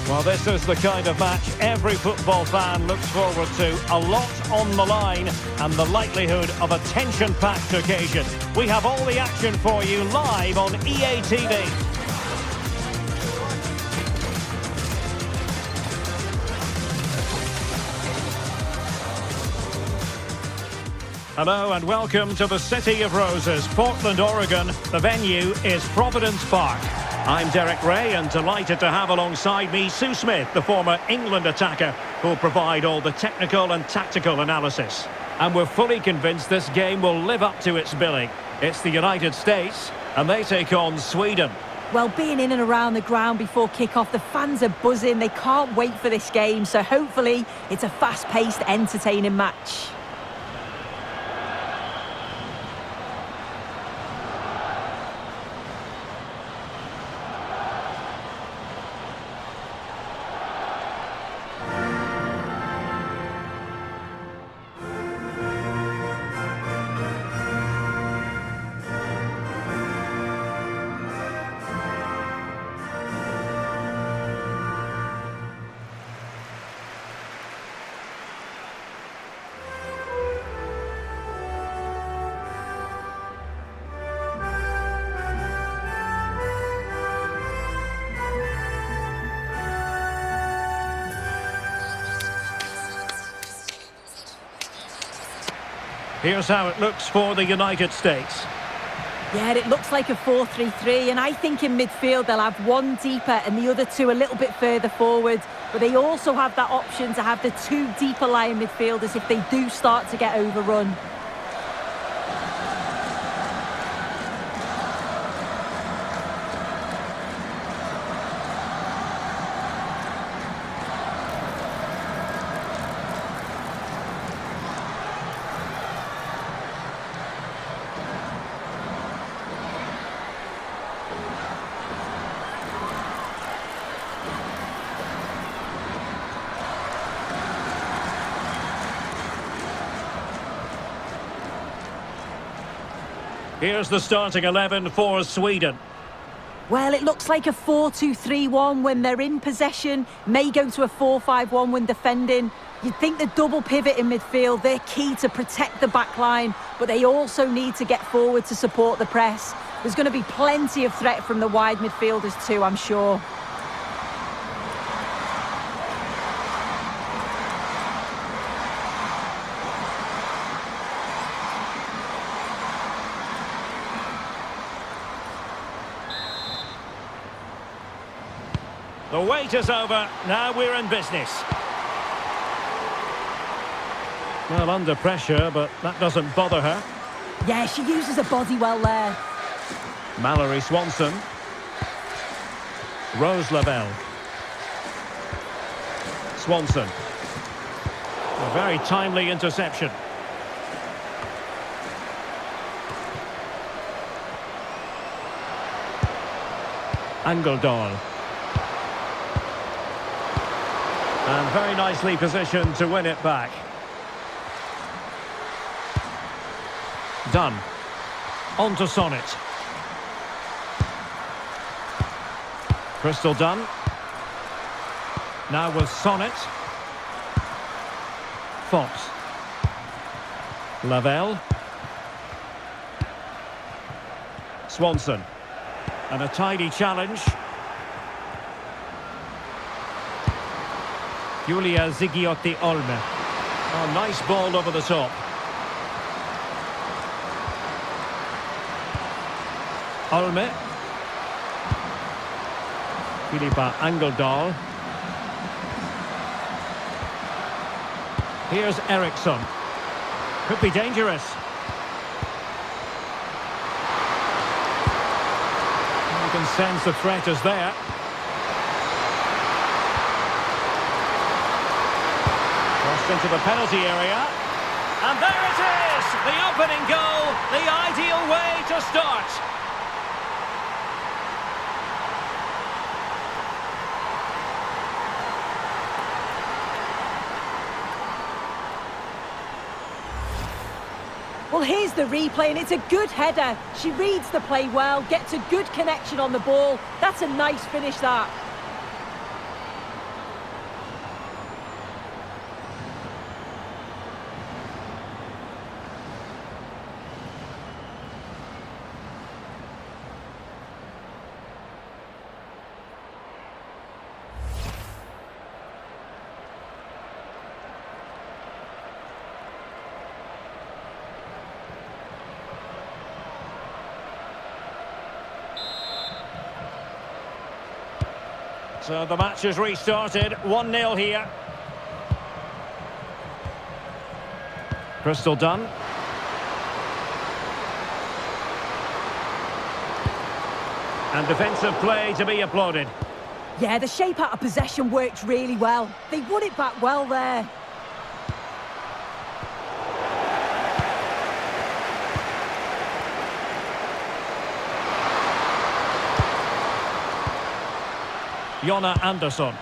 Well, this is the kind of match every football fan looks forward to. A lot on the line and the likelihood of a tension-packed occasion. We have all the action for you live on EA TV. Hello and welcome to the City of Roses, Portland, Oregon. The venue is Providence Park. I'm Derek Ray and delighted to have alongside me Sue Smith, the former England attacker, who'll provide all the technical and tactical analysis. And we're fully convinced this game will live up to its billing. It's the United States and they take on Sweden. Well, being in and around the ground before kick-off, the fans are buzzing. They can't wait for this game, so hopefully it's a fast-paced, entertaining match. Here's how it looks for the United States. Yeah, it looks like a 4-3-3, and I think in midfield they'll have one deeper and the other two a little bit further forward. But they also have that option to have the two deeper lying midfielders if they do start to get overrun. Here's the starting 11 for Sweden. Well, it looks like a 4-2-3-1 when they're in possession, may go to a 4-5-1 when defending. You'd think the double pivot in midfield, they're key to protect the back line, but they also need to get forward to support the press. There's going to be plenty of threat from the wide midfielders too, I'm sure. The wait is over, now we're in business. Well, under pressure, but that doesn't bother her. Yeah, she uses her body well there. Mallory Swanson. Rose Lavelle. Swanson. A very timely interception. Angeldal. And very nicely positioned to win it back. Dunn. On to Sonnet. Crystal Dunn. Now with Sonnet. Fox. Lavelle. Swanson. And a tidy challenge. Julia Zigiotti Olme. Oh, nice ball over the top. Olme. Filippa Angeldal. Here's Eriksson. Could be dangerous. You can sense the threat is there. Into the penalty area, and there it is, the opening goal, the ideal way to start. Well, here's the replay, and it's a good header. She reads the play well, gets a good connection on the ball. That's a nice finish, that. So the match is restarted. 1-0 here. Crystal done. And defensive play to be applauded. Yeah, the shape out of possession worked really well. They won it back well there. Jonna Andersson.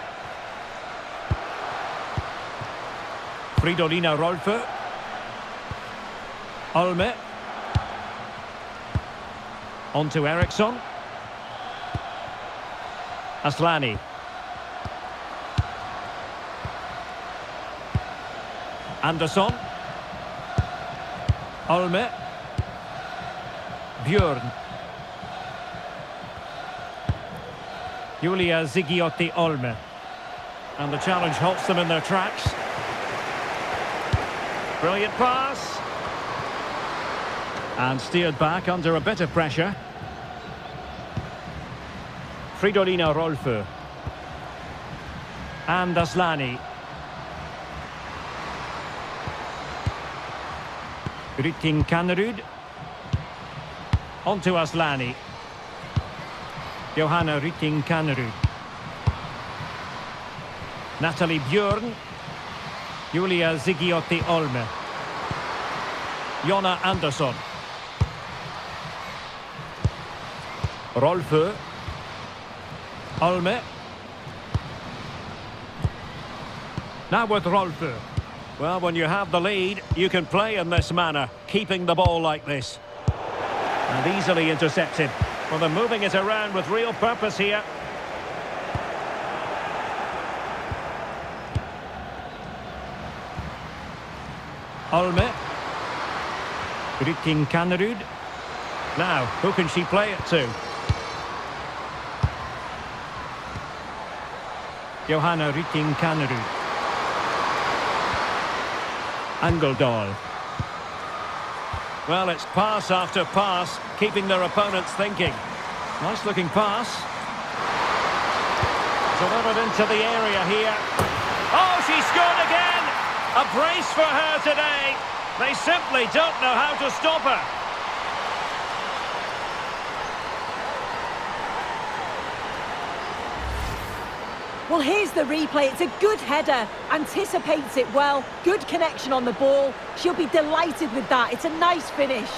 Fridolina Rolfö. Olme. On to Eriksson. Aslani. Andersson. Olme. Björn. Julia Zigiotti Olme. And the challenge halts them in their tracks. Brilliant pass. And steered back under a bit of pressure. Fridolina Rolfö. And Aslani. Rytting Kannerud. On to Aslani. Johanna Rytting Kannerud. Natalie Björn. Julia Zigiotti Olme. Jonna Andersson. Rolfö. Olme. Now with Rolfö. Well, when you have the lead, you can play in this manner, keeping the ball like this. And easily intercepted. Well, they're moving it around with real purpose here. Olme. Rytting Kannerud. Now, who can she play it to? Johanna Rytting Kannerud. Angeldal. Well, it's pass after pass, keeping their opponents thinking. Nice looking pass. Delivered into the area here. Oh, she scored again! A brace for her today. They simply don't know how to stop her. Well, here's the replay. It's a good header. Anticipates it well. Good connection on the ball. She'll be delighted with that. It's a nice finish.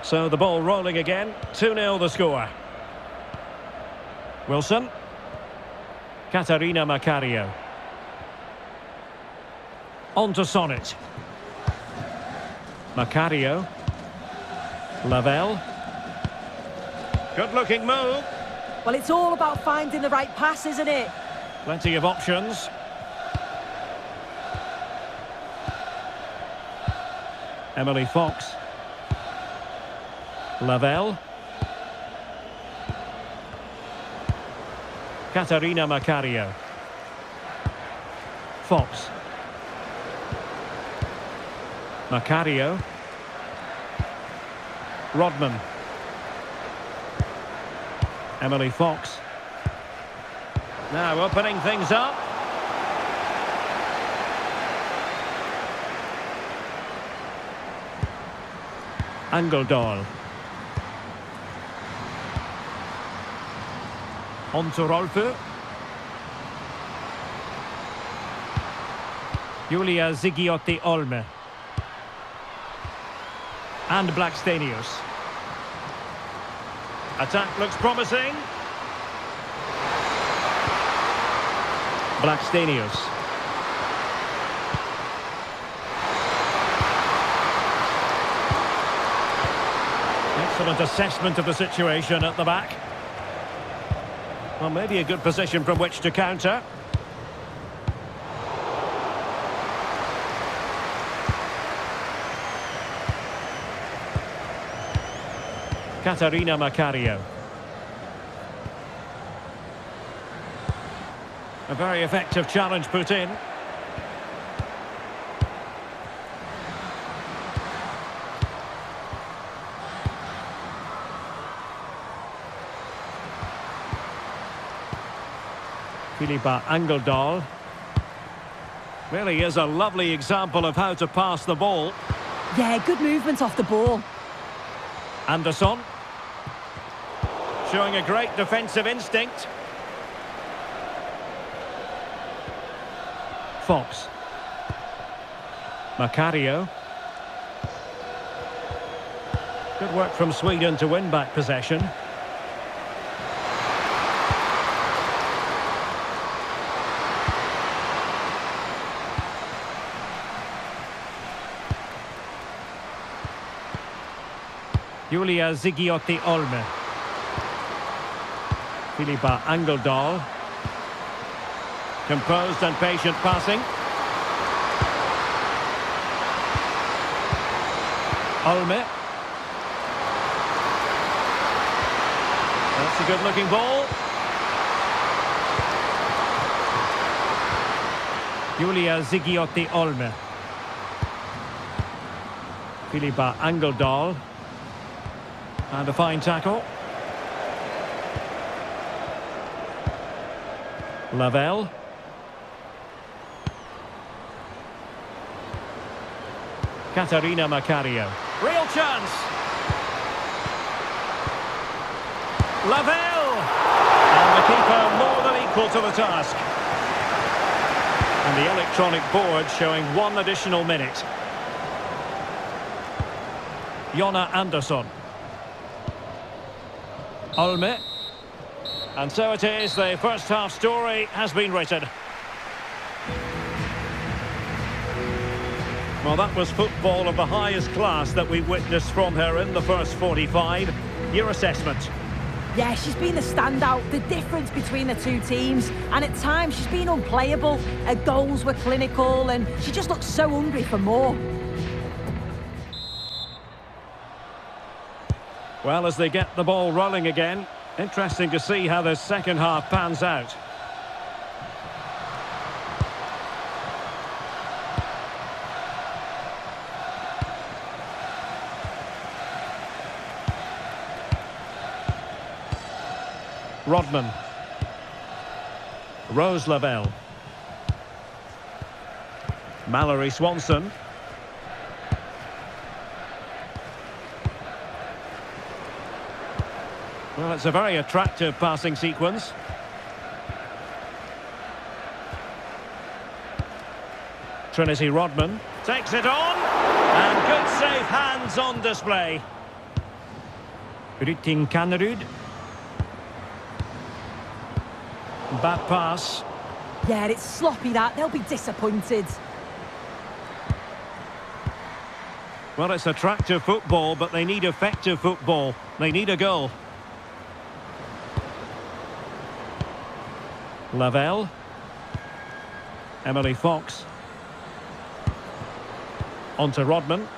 So the ball rolling again. 2-0 the score. Wilson. Katarina Macario. On to Sonnet. Macario. Lavelle. Good looking move. Well, it's all about finding the right pass, isn't it? Plenty of options. Emily Fox. Lavelle. Katarina Macario. Fox. Macario. Rodman. Emily Fox. Now opening things up. Angeldal. On to Rolfö. Julia Zigiotti Olme. And Blackstenius. Attack looks promising. Blackstenius. Excellent assessment of the situation at the back. Well, maybe a good position from which to counter. Katarina Macario. A very effective challenge put in. Philippa Angeldal. Really is a lovely example of how to pass the ball. Yeah, good movement off the ball. Anderson. Showing a great defensive instinct. Fox. Macario. Good work from Sweden to win back possession. Julia Zigiotti-Olme. Philippa Angeldal. Composed and patient passing. Olme. That's a good-looking ball. Julia Zigiotti-Olme. Philippa Angeldal. And a fine tackle. Lavelle. Katarina Macario. Real chance. Lavelle. And the keeper more than equal to the task. And the electronic board showing 1 additional minute. Jonna Andersson. Olme. And so it is, the first half story has been written. Well, that was football of the highest class that we've witnessed from her in the first 45. Your assessment? Yeah, she's been the standout, the difference between the two teams. And at times, she's been unplayable. Her goals were clinical and she just looks so hungry for more. Well, as they get the ball rolling again, interesting to see how the second half pans out. Rodman. Rose Lavelle. Mallory Swanson. Well, it's a very attractive passing sequence. Trinity Rodman takes it on. And good safe hands on display. Rytting Kanerud. Bad pass. Yeah, it's sloppy that. They'll be disappointed. Well, it's attractive football, but they need effective football. They need a goal. Lavelle. Emily Fox. On to Rodman.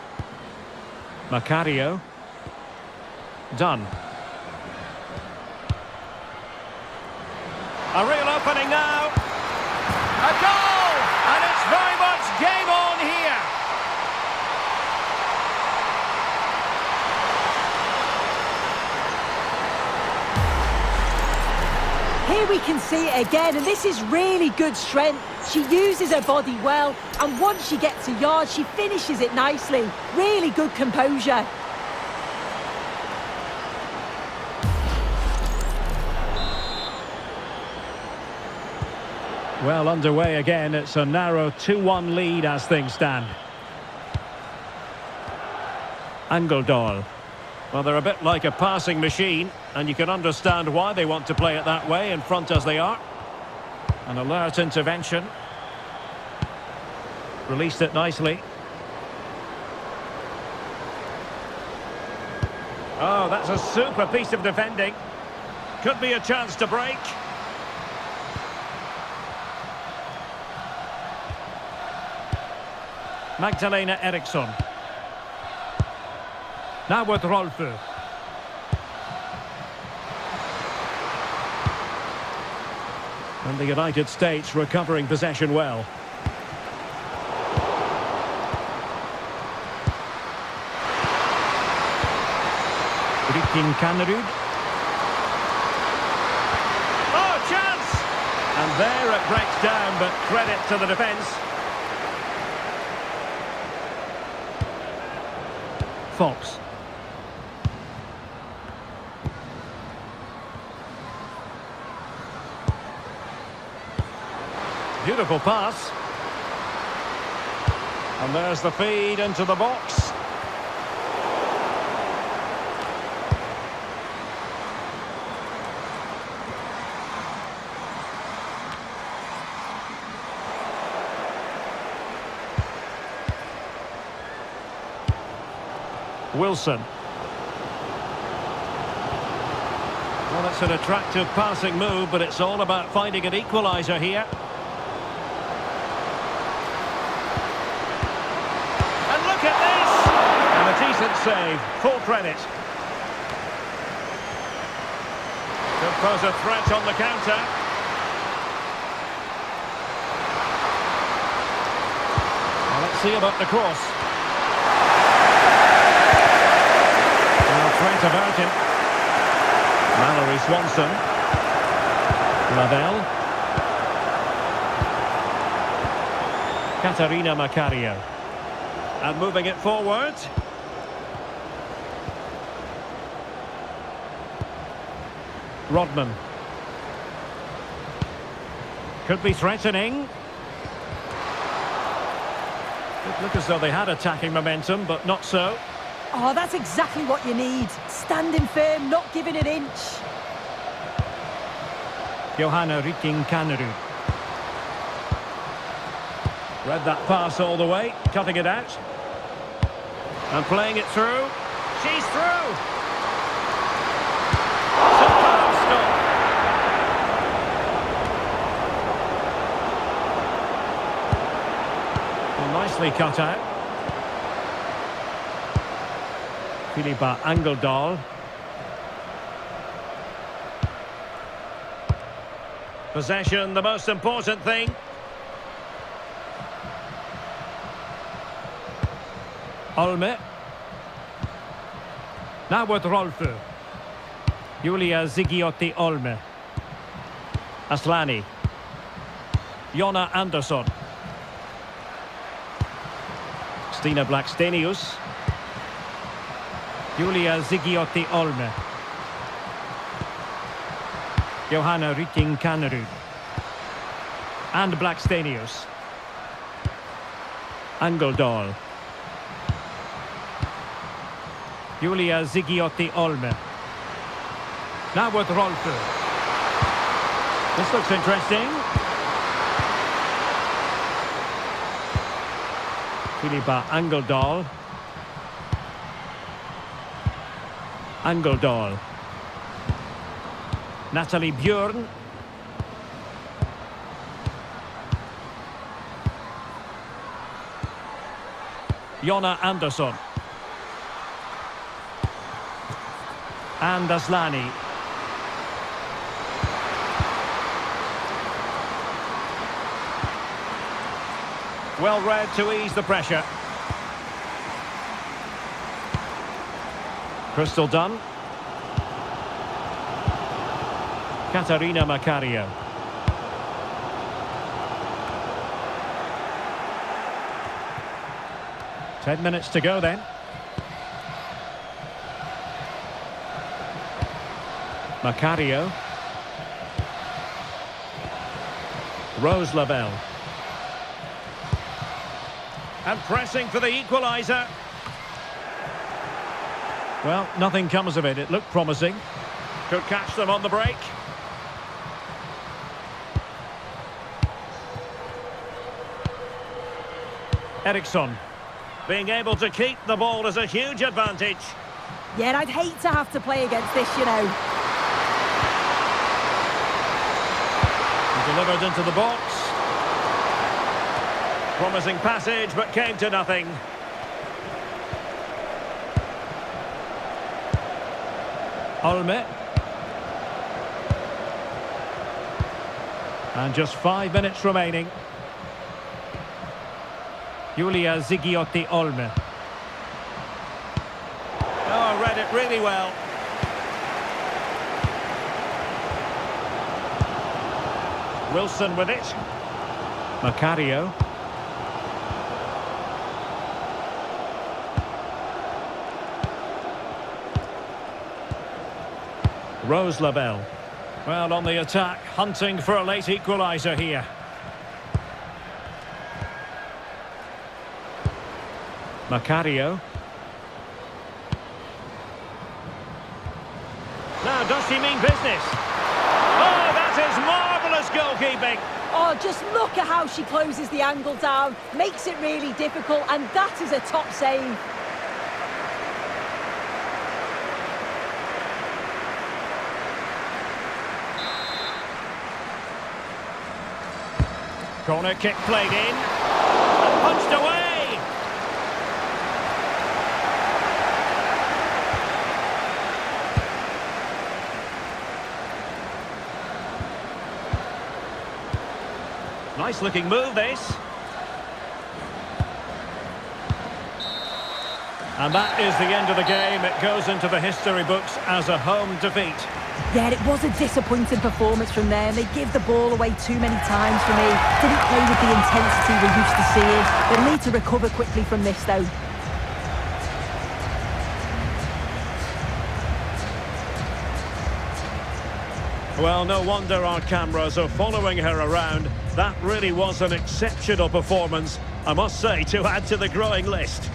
Macario. Dunn. A real opening now. A goal! And it's very much game on here. Here we can see it again, and this is really good strength. She uses her body well, and once she gets a yard, she finishes it nicely. Really good composure. Well, underway again. It's a narrow 2-1 lead as things stand. Angeldal. Well, they're a bit like a passing machine, and you can understand why they want to play it that way, in front as they are. An alert intervention. Released it nicely. Oh, that's a super piece of defending. Could be a chance to break. Magdalena Eriksson. Now with Rolfö. And the United States recovering possession well. Kannerud. Oh, chance! And there it breaks down, but credit to the defence. Fox. Beautiful pass. And there's the feed into the box. Wilson. Well, it's an attractive passing move, but it's all about finding an equaliser here. And look at this! And a decent save. Full credit. Could pose a threat on the counter. Well, let's see about the cross. Threat about him. Mallory Swanson. Lavelle. Katarina Macario. And moving it forward. Rodman. Could be threatening. It looked as though they had attacking momentum, but not so. Oh, that's exactly what you need. Standing firm, not giving an inch. Johanna Kannerud. Read that pass all the way, cutting it out. And playing it through. She's through! Superb stop. Well, nicely cut out. Philippa Angeldal. Possession, the most important thing. Olme. Now with Rolfö. Julia Zigiotti Olme. Aslani. Jonna Andersson. Stina Blackstenius. Julia Zigiotti Olme. Johanna Kannerud. And Blackstenius. Angeldal. Julia Zigiotti Olme. Now with Rolfö. This looks interesting. Philippa Angeldal. Angeldal. Natalie Björn. Jonna Andersson. And Aslani. Well read to ease the pressure. Crystal Dunn. Katarina Macario. Ten minutes to go then. Macario. Rose Lavelle. And pressing for the equaliser. Well, nothing comes of it. It looked promising. Could catch them on the break. Eriksson. Being able to keep the ball is a huge advantage. Yeah, I'd hate to have to play against this, you know. Delivered into the box. Promising passage, but came to nothing. Olme. And just 5 minutes remaining. Julia Zigiotti Olme. Oh, read it really well. Wilson with it. Macario. Rose Lavelle. Well, on the attack, hunting for a late equaliser here. Macario. Now, does she mean business? Oh, that is marvellous goalkeeping. Oh, just look at how she closes the angle down. Makes it really difficult, and that is a top save. Corner kick played in. And punched away. Nice looking move, this. And that is the end of the game. It goes into the history books as a home defeat. Yeah, it was a disappointing performance from them. They give the ball away too many times for me. Didn't play with the intensity we're used to seeing. They'll need to recover quickly from this, though. Well, no wonder our cameras are following her around. That really was an exceptional performance, I must say, to add to the growing list.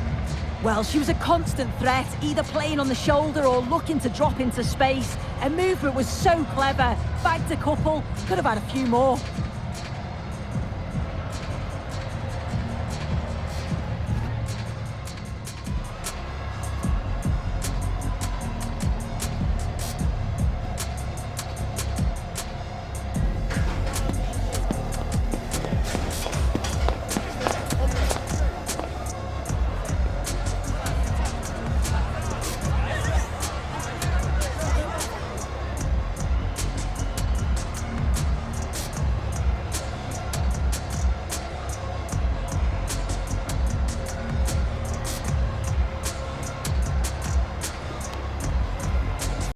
Well, she was a constant threat, either playing on the shoulder or looking to drop into space. Her movement was so clever. Bagged a couple, could have had a few more.